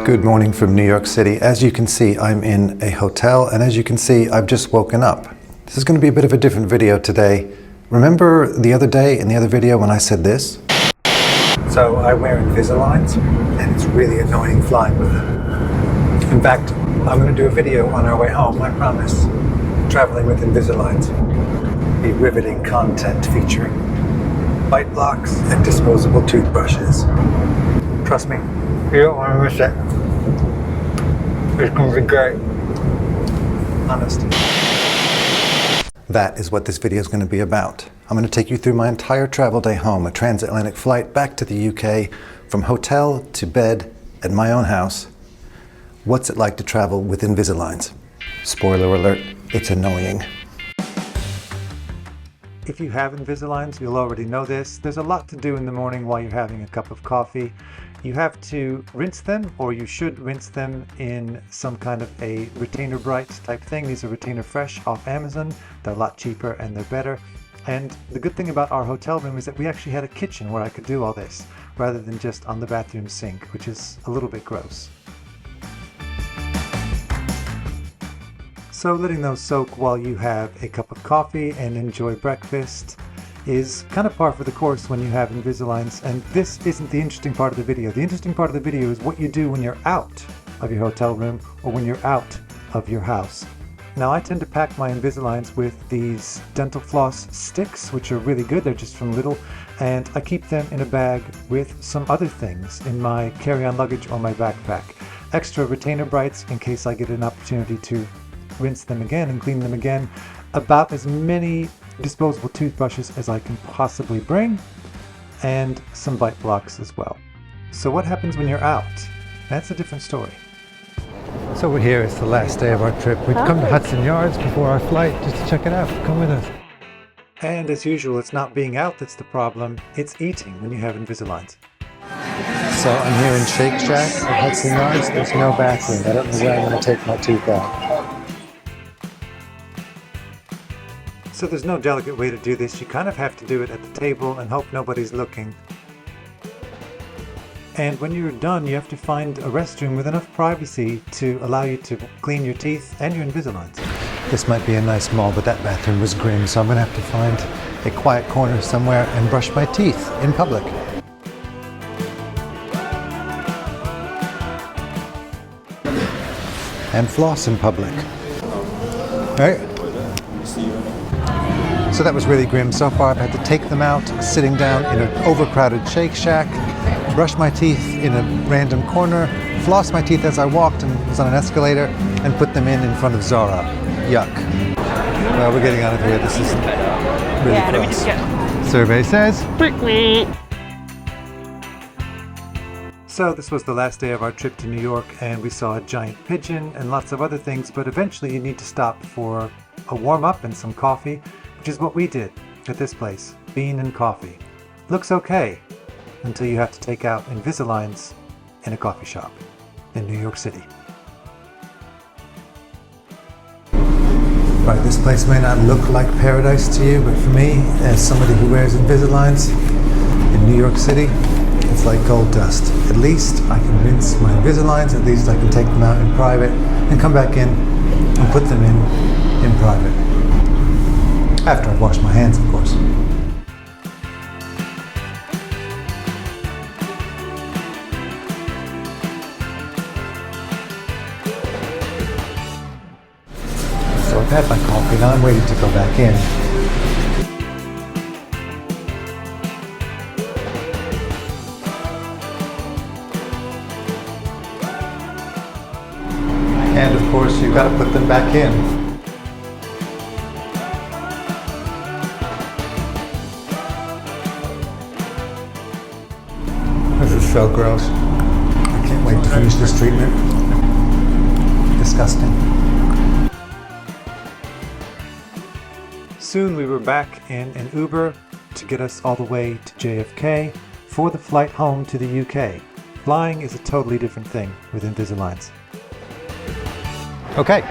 Good morning from New York City. As you can see, I'm in a hotel, and as you can see, I've just woken up. This is going to be a bit of a different video today. Remember the other day in the other video when I said this? So I wear Invisaligns, and it's really annoying flying with them. In fact, I'm going to do a video on our way home, I promise. Traveling with Invisaligns. Be riveting content featuring bite blocks and disposable toothbrushes. Trust me, you don't want to miss it. It's going to be great. Honest. That is what this video is going to be about. I'm going to take you through my entire travel day home, a transatlantic flight back to the UK, from hotel to bed at my own house. What's it like to travel with Invisaligns? Spoiler alert, it's annoying. If you have Invisaligns, you'll already know this. There's a lot to do in the morning while you're having a cup of coffee. You have to rinse them, or you should rinse them in some kind of a retainer bright type thing. These are retainer fresh off Amazon. They're a lot cheaper and they're better. And the good thing about our hotel room is that we actually had a kitchen where I could do all this, rather than just on the bathroom sink, which is a little bit gross. So letting those soak while you have a cup of coffee and enjoy breakfast is kind of par for the course when you have Invisaligns, and this isn't the interesting part of the video. The interesting part of the video is what you do when you're out of your hotel room or when you're out of your house. Now, I tend to pack my Invisaligns with these dental floss sticks, which are really good. They're just from Lidl, and I keep them in a bag with some other things in my carry-on luggage or my backpack. Extra retainer brights in case I get an opportunity to rinse them again and clean them again. About as many disposable toothbrushes as I can possibly bring, and some bite blocks as well. So what happens when you're out? That's a different story. So we're here, it's the last day of our trip. We've come to Hudson Yards before our flight just to check it out. Come with us. And as usual, it's not being out that's the problem, it's eating when you have Invisaligns. So I'm here in Shake Shack at Hudson Yards. There's no bathroom. I don't know where I'm going to take my tooth out. So there's no delicate way to do this. You kind of have to do it at the table and hope nobody's looking. And when you're done, you have to find a restroom with enough privacy to allow you to clean your teeth and your Invisaligns. This might be a nice mall, but that bathroom was grim, so I'm going to have to find a quiet corner somewhere and brush my teeth in public. And floss in public. All right. So that was really grim. So far I've had to take them out, sitting down in an overcrowded Shake Shack, brush my teeth in a random corner, floss my teeth as I walked and was on an escalator, and put them in front of Zara. Yuck. Well, we're getting out of here. This is really gross. Survey says. So this was the last day of our trip to New York, and we saw a giant pigeon and lots of other things, but eventually you need to stop for a warm-up and some coffee, which is what we did at this place. Bean and coffee. Looks okay until you have to take out Invisaligns in a coffee shop in New York City. Right, this place may not look like paradise to you, but for me, as somebody who wears Invisaligns in New York City, it's like gold dust. At least I can rinse my Invisaligns, at least I can take them out in private and come back in and put them in private. After I've washed my hands, of course. So I've had my coffee, now I'm waiting to go back in. And of course, you've got to put them back in. This is so gross. I can't wait to finish this treatment. Disgusting. Soon we were back in an Uber to get us all the way to JFK for the flight home to the UK. Flying is a totally different thing with Invisaligns. Okay,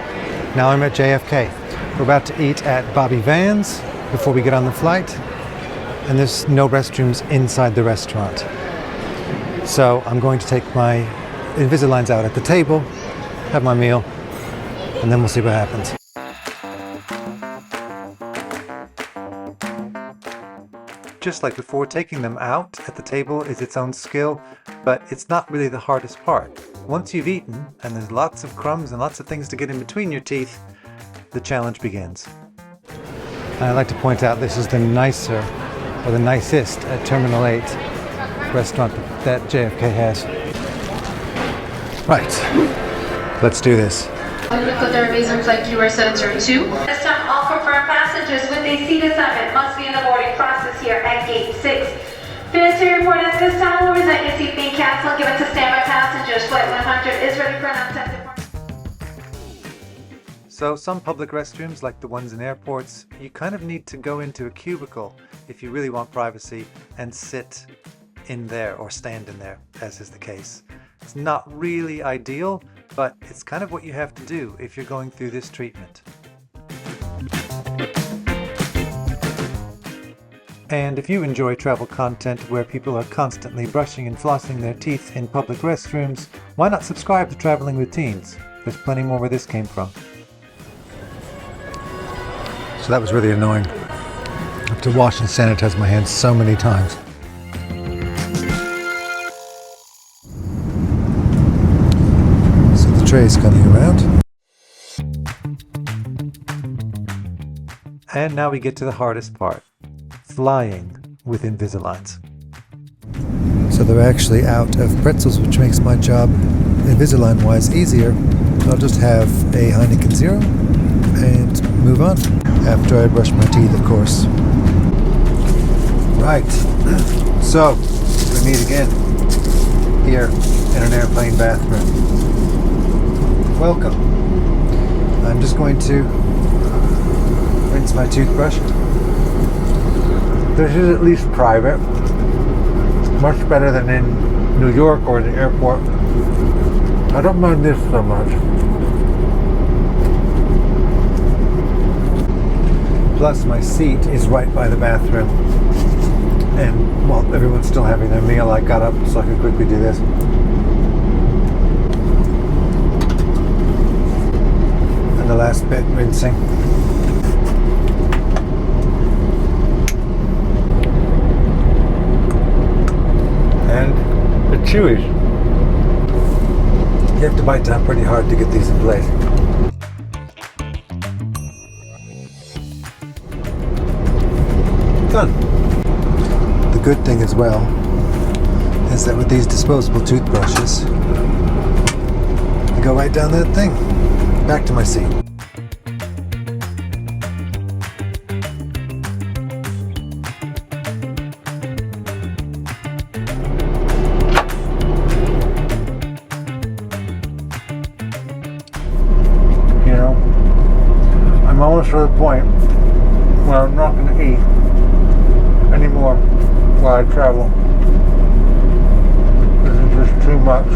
now I'm at JFK. We're about to eat at Bobby Van's before we get on the flight, and there's no restrooms inside the restaurant. So I'm going to take my Invisaligns out at the table, have my meal, and then we'll see what happens. Just like before, taking them out at the table is its own skill, but it's not really the hardest part. Once you've eaten, and there's lots of crumbs and lots of things to get in between your teeth, the challenge begins. And I'd like to point out this is the nicer, or the nicest at Terminal 8 restaurant that JFK has. Right, let's do this. With the reason flight QR 702. This time all confirmed passengers with a seat assignment must be in the boarding process here at gate 6. Failure to report at this time will result in your seat being canceled. Given to standby passengers. Flight 100 is ready for an unattended. So some public restrooms, like the ones in airports, you kind of need to go into a cubicle if you really want privacy and sit in there or stand in there, as is the case. It's not really ideal, but it's kind of what you have to do if you're going through this treatment. And if you enjoy travel content where people are constantly brushing and flossing their teeth in public restrooms, why not subscribe to Traveling with Teens? There's plenty more where this came from. So that was really annoying. I have to wash and sanitize my hands so many times. So the tray is coming around. And now we get to the hardest part. Flying with Invisaligns. So they're actually out of pretzels, which makes my job Invisalign-wise easier. I'll just have a Heineken Zero and move on. After I brush my teeth, of course. Right. So, we meet again here in an airplane bathroom. Welcome. I'm just going to rinse my toothbrush. This is at least private. Much better than in New York or the airport. I don't mind this so much. Plus my seat is right by the bathroom. And while everyone's still having their meal, I got up so I could quickly do this. And the last bit, rinsing. And the chewies. You have to bite down pretty hard to get these in place. Done. The good thing as well is that with these disposable toothbrushes, I go right down that thing, back to my seat. You know, I'm almost to the point where I'm not going to eat anymore while I travel. This is just too much.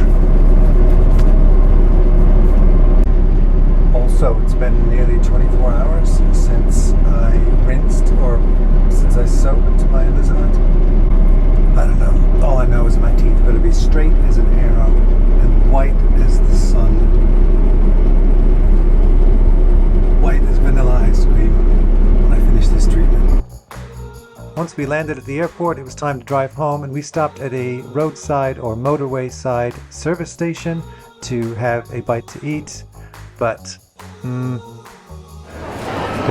Also, it's been nearly 24 hours since I rinsed or since I soaked my Invisaligns. I don't know. All I know is my teeth are going to be straight as an arrow and white as the sun. White as vanilla ice cream when I finish this treatment. Once we landed at the airport, it was time to drive home, and we stopped at a roadside or motorway side service station to have a bite to eat, but there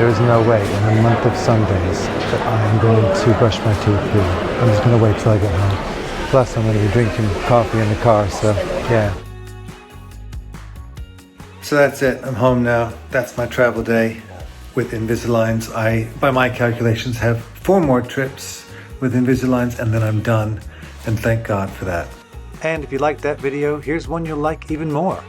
is no way in a month of Sundays that I am going to brush my teeth here. I'm just going to wait till I get home. Plus, I'm going to be drinking coffee in the car, so yeah. So that's it. I'm home now. That's my travel day with Invisaligns. I, by my calculations, have 4 more trips with Invisaligns and then I'm done. And thank God for that. And if you liked that video, here's one you'll like even more.